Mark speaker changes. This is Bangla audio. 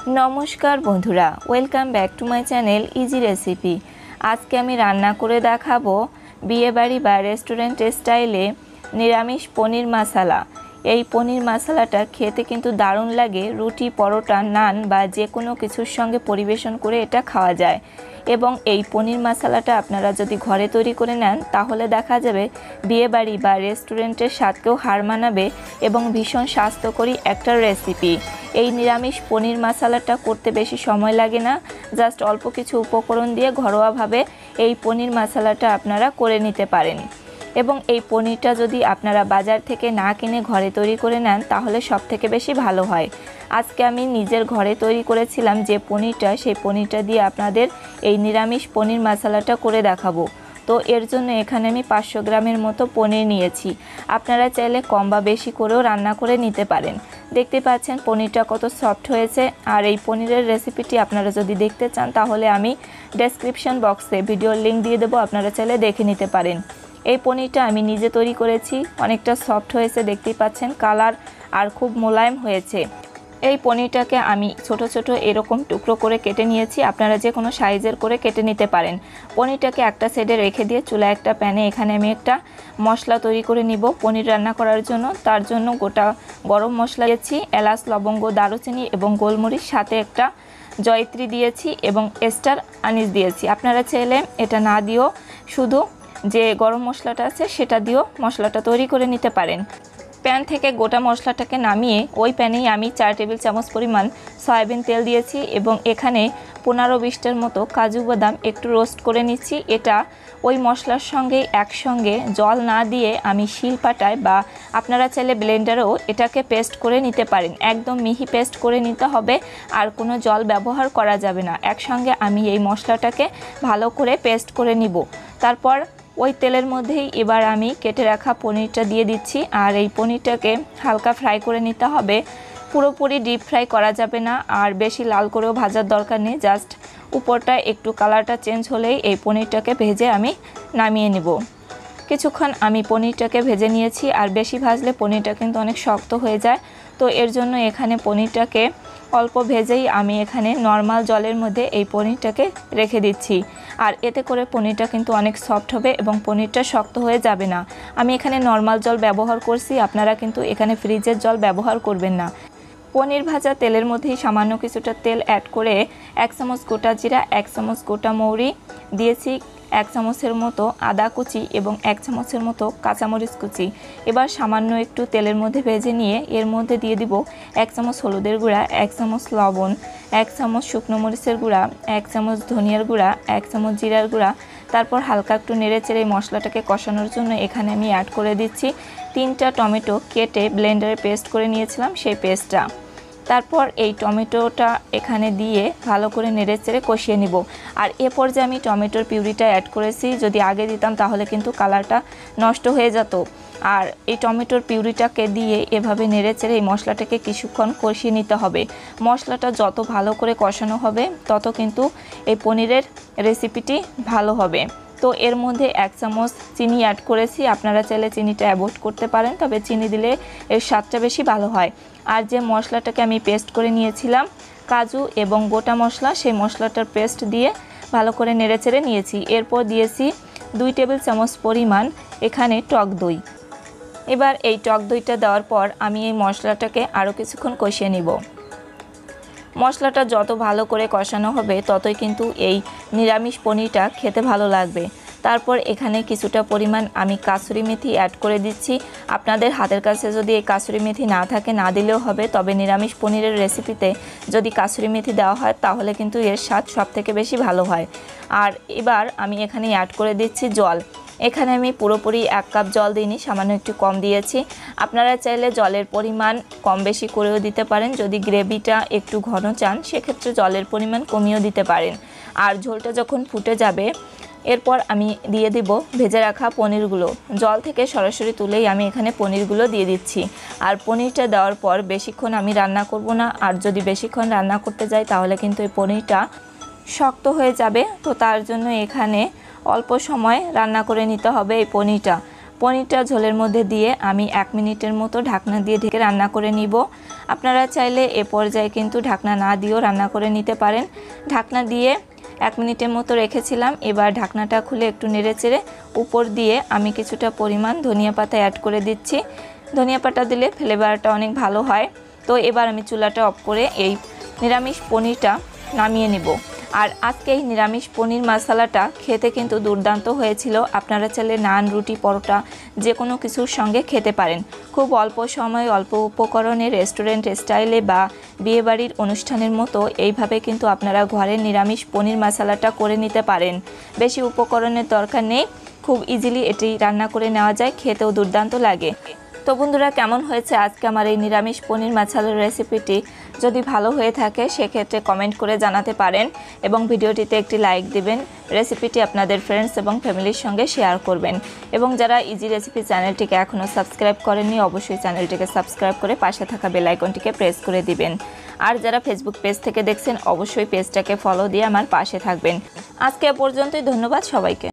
Speaker 1: নমস্কার বন্ধুরা, welcome back to my channel easy recipe. আজকে আমি রান্না করে দেখাবো বিয়েবাড়ি বা রেস্টুরেন্ট স্টাইলে নিরামিষ পনির মশলা। এই পনির মশলাটা খেতে কিন্তু দারুণ লাগে। রুটি, পরোটা, নান বা যে কোনো কিছুর সঙ্গে পরিবেশন করে এটা খাওয়া যায়। এবং এই পনির মশলাটা আপনারা যদি ঘরে তৈরি করে নেন তাহলে দেখা যাবে বিয়েবাড়ি বা রেস্টুরেন্টের স্বাদকেও হার মানাবে এবং ভীষণ স্বাস্থ্যকরী একটা রেসিপি। এই নিরামিষ পনির মশলাটা করতে বেশি সময় লাগে না, জাস্ট অল্প কিছু উপকরণ দিয়ে ঘরোয়াভাবে এই পনির মশলাটা আপনারা করে নিতে পারেন। এবং এই পনিরটা যদি আপনারা বাজার থেকে না কিনে ঘরে তৈরি করে নেন তাহলে সব থেকে বেশি ভালো হয়। আজকে আমি নিজের ঘরে তৈরি করেছিলাম যে পনিরটা, সেই পনিরটা দিয়ে আপনাদের এই নিরামিষ পনির মশলাটা করে দেখাবো। তো এর জন্য এখানে আমি 500 গ্রামের মতো পনির নিয়েছি। আপনারা চাইলে কম বা বেশি করেও রান্না করে নিতে পারেন। দেখতে পাচ্ছেন পনিরটা কত সফট হয়েছে। আর এই পনিরের রেসিপিটি আপনারা যদি দেখতে চান তাহলে আমি ডেসক্রিপশন বক্সে ভিডিওর লিঙ্ক দিয়ে দেবো, আপনারা চাইলে দেখে নিতে পারেন। এই পনিরটা আমি নিজে তৈরি করেছি, অনেকটা সফট হয়েছে দেখতেই পাচ্ছেন, কালার আর খুব মোলায়েম হয়েছে। এই পনিরটাকে আমি ছোট ছোট এরকম টুকরো করে কেটে নিয়েছি, আপনারা যে কোনো সাইজের করে কেটে নিতে পারেন। পনিরটাকে একটা সাইডে রেখে দিয়ে চুলায় একটা প্যানে এখানে আমি একটা মশলা তৈরি করে নিব পনির রান্না করার জন্য। তার জন্য গোটা গরম মশলা দিয়েছি, এলাচ, লবঙ্গ, দারুচিনি এবং গোলমরিচ, সাথে একটা জয়িত্রী দিয়েছি এবং স্টার আনিস দিয়েছি। আপনারা চাইলে এটা না দিয়েও শুধু যে গরম মশলাটা আছে সেটা দিয়েও মশলাটা তৈরি করে নিতে পারেন। প্যান থেকে গোটা মশলাটাকে নামিয়ে ওই প্যানেই আমি 4 টেবিল চামচ পরিমাণ সয়াবিন তেল দিয়েছি এবং এখানে 15-20টার মতো কাজু বাদাম একটু রোস্ট করে নিচ্ছি। এটা ওই মশলার সঙ্গে একসঙ্গে জল না দিয়ে আমি শিলপাটায় বা আপনারা চাইলে ব্লেন্ডারেও এটাকে পেস্ট করে নিতে পারেন। একদম মিহি পেস্ট করে নিতে হবে, আর কোনো জল ব্যবহার করা যাবে না। একসঙ্গে আমি এই মশলাটাকে ভালো করে পেস্ট করে নিব। তারপর ওই তেলের মধ্যেই এবার আমি কেটে রাখা পনিরটা দিয়ে দিচ্ছি। আর এই পনিরটাকে হালকা ফ্রাই করে নিতে হবে, পুরোপুরি ডিপ ফ্রাই করা যাবে না, আর বেশি লাল করেও ভাজার দরকার নেই। জাস্ট উপরটা একটু কালারটা চেঞ্জ হলেই এই পনিরটাকে ভেজে আমি নামিয়ে নেব। কিছুক্ষণ আমি পনিরটাকে ভেজে নিয়েছি, আর বেশি ভাজলে পনিরটা কিন্তু অনেক শক্ত হয়ে যায়। তো এর জন্য এখানে পনিরটাকে অল্প ভেজেই আমি এখানে নর্মাল জলের মধ্যে এই পনিরটাকে রেখে দিচ্ছি। আর এতে করে পনিরটা কিন্তু অনেক সফট হবে এবং পনিরটা শক্ত হয়ে যাবে না। আমি এখানে নর্মাল জল ব্যবহার করছি, আপনারা কিন্তু এখানে ফ্রিজের জল ব্যবহার করবেন না। পনির ভাজা তেলের মধ্যেই সামান্য কিছুটা তেল অ্যাড করে 1 চামচ গোটা জিরা, 1 চামচ গোটা মৌরি দিয়েছি, 1 চামচের মতো আদা কুচি এবং 1 চামচের মতো কাঁচামরিচ কুচি। এবার সামান্য একটু তেলের মধ্যে ভেজে নিয়ে এর মধ্যে দিয়ে দিব 1 চামচ হলুদের গুঁড়া, 1 চামচ লবণ, 1 চামচ শুকনো মরিচের গুঁড়া, 1 চামচ ধনিয়ার গুঁড়া, 1 চামচ জিরার গুঁড়া। তারপর হালকা একটু নেড়েচেড়ে মশলাটাকে কষানোর জন্য এখানে আমি অ্যাড করে দিচ্ছি 3টা টমেটো কেটে ব্লেন্ডারে পেস্ট করে নিয়েছিলাম, সেই পেস্টটা। তারপর এই টমেটোটা এখানে দিয়ে ভালো করে নেড়েচেড়ে কষিয়ে নিব। আর এ পর্যায়ে আমি টমেটোর পিউরিটা অ্যাড করেছি, যদি আগে দিতাম তাহলে কিন্তু কালারটা নষ্ট হয়ে যেত। আর এই টমেটোর পিউরিটাকে দিয়ে এভাবে নেড়েচেড়ে এই মশলাটাকে কিছুক্ষণ কষিয়ে নিতে হবে। মশলাটা যত ভালো করে কষানো হবে তত কিন্তু এই পনিরের রেসিপিটি ভালো হবে। তো এর মধ্যে 1 চামচ চিনি অ্যাড করেছি, আপনারা চাইলে চিনিটা অ্যাভয়েড করতে পারেন, তবে চিনি দিলে এর স্বাদটা বেশি ভালো হয়। আর যে মশলাটাকে আমি পেস্ট করে নিয়েছিলাম কাজু এবং গোটা মশলা, সেই মশলাটার পেস্ট দিয়ে ভালো করে নেড়েচেড়ে নিয়েছি। এরপর দিয়েছি 2 টেবিল চামচ পরিমাণ এখানে টক দই। এবার এই টক দইটা দেওয়ার পর আমি এই মশলাটাকে আরও কিছুক্ষণ কষিয়ে নিব। মশলাটা যত ভালো করে কষানো হবে ততই কিন্তু এই নিরামিষ পনিরটা খেতে ভালো লাগবে। তারপর এখানে কিছুটা পরিমাণ আমি কাসুরি মেথি অ্যাড করে দিচ্ছি। আপনাদের হাতের কাছে যদি এই কাসুরি মেথি না থাকে না দিলেও হবে, তবে নিরামিষ পনিরের রেসিপিতে যদি কাসুরি মেথি দেওয়া হয় তাহলে কিন্তু এর স্বাদ সবথেকে বেশি ভালো হয়। আর এবার আমি এখানে অ্যাড করে দিচ্ছি জল। এখানে আমি পুরোপুরি 1 কাপ জল দিইনি, সামান্য একটু কম দিয়েছি। আপনারা চাইলে জলের পরিমাণ কম বেশি করেও দিতে পারেন। যদি গ্রেভিটা একটু ঘন চান সেক্ষেত্রে জলের পরিমাণ কমিয়েও দিতে পারেন। আর ঝোলটা যখন ফুটে যাবে এরপর আমি দিয়ে দিব ভেজে রাখা পনিরগুলো। জল থেকে সরাসরি তুলেই আমি এখানে পনিরগুলো দিয়ে দিচ্ছি। আর পনিরটা দেওয়ার পর বেশিক্ষণ আমি রান্না করব না, আর যদি বেশিক্ষণ রান্না করতে যাই তাহলে কিন্তু এই পনিরটা শক্ত হয়ে যাবে। তো তার জন্য এখানে অল্প সময় রান্না করে নিতে হবে এই পনিরটা। পনিরটা ঝোলের মধ্যে দিয়ে আমি 1 মিনিটের মতো ঢাকনা দিয়ে ঢেকে রান্না করে নিব। আপনারা চাইলে এ পর্যায়ে কিন্তু ঢাকনা না দিয়েও রান্না করে নিতে পারেন। ঢাকনা দিয়ে 1 মিনিটের মতো রেখেছিলাম। এবার ঢাকনাটা খুলে একটু নেড়েচেড়ে উপর দিয়ে আমি কিছুটা পরিমাণ ধনিয়া পাতা অ্যাড করে দিচ্ছি। ধনিয়া পাতা দিলে ফ্লেভারটা অনেক ভালো হয়। তো এবার আমি চুলাটা অফ করে এই নিরামিষ পনিরটা নামিয়ে নিব। আর আজকে এই নিরামিষ পনির মশলাটা খেতে কিন্তু দুর্দান্ত হয়েছিল। আপনারা চাইলে নান, রুটি, পরোটা যে কোনো কিছুর সঙ্গে খেতে পারেন। খুব অল্প সময় অল্প উপকরণে রেস্টুরেন্ট স্টাইলে বা বিয়েবাড়ির অনুষ্ঠানের মতো এইভাবে কিন্তু আপনারা ঘরে নিরামিষ পনির মশলাটা করে নিতে পারেন। বেশি উপকরণের দরকার নেই, খুব ইজিলি এটি রান্না করে নেওয়া যায়, খেতেও দুর্দান্ত লাগে। তো বন্ধুরা, কেমন হয়েছে আজকে আমার এই নিরামিষ পনির মশলার রেসিপিটি? যদি ভালো হয়ে থাকে সেক্ষেত্রে কমেন্ট করে জানাতে পারেন এবং ভিডিওটিতে একটি লাইক দিবেন। রেসিপিটি আপনাদের ফ্রেন্ডস এবং ফ্যামিলির সঙ্গে শেয়ার করবেন। এবং যারা ইজি রেসিপি চ্যানেলটিকে এখনও সাবস্ক্রাইব করেননি অবশ্যই চ্যানেলটিকে সাবস্ক্রাইব করে পাশে থাকা বেল আইকনটিকে প্রেস করে দিবেন। আর যারা ফেসবুক পেজ থেকে দেখছেন অবশ্যই পেজটাকে ফলো দিয়ে আমার পাশে থাকবেন। আজকে এ পর্যন্তই, ধন্যবাদ সবাইকে।